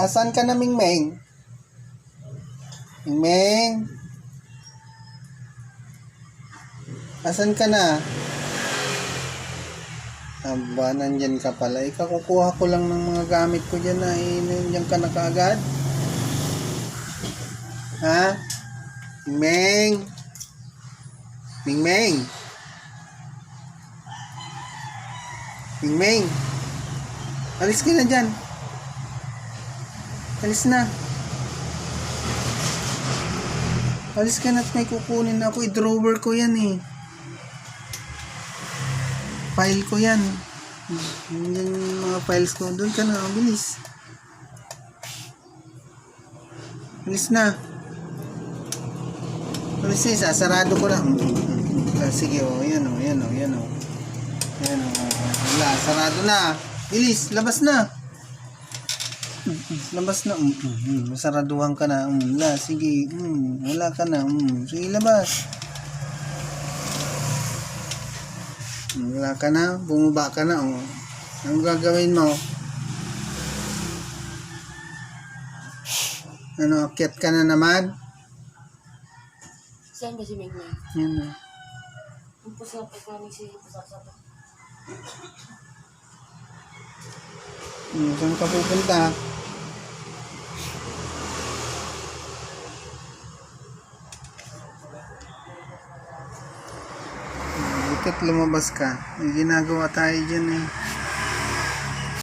Asan ka na, Mingmeng? Mingmeng? Asan ka na? Aba, nandyan ka pala. Ikakukuha ko lang ng mga gamit ko dyan na nandyan ka na kaagad. Ha? Mingmeng? Mingmeng? Mingmeng? Alis ka na dyan. Alis na. Alis ka na at may kukunin ako. I-drawer ko yan eh. File ko yan. Yan yung mga files ko. Doon ka na. Bilis. Alis na. Alis na. Sasarado ko na. Sige o. Yan o. Yan o. Yan o. Yan o. Wala. Sarado na. Bilis. Labas na. Labas na. Masaraduhan ka na. Wala. Sige. Wala ka na. Sige, labas. Wala ka na. Bumaba ka na. Anong gagawin mo? Ano? Akyat ka na naman? Saan ba si Mingmeng? Yan o. Ang pusap ay kami si Pusap-sap. Saan ka pupunta? Bakit lumabas ka? May ginagawa tayo dyan eh.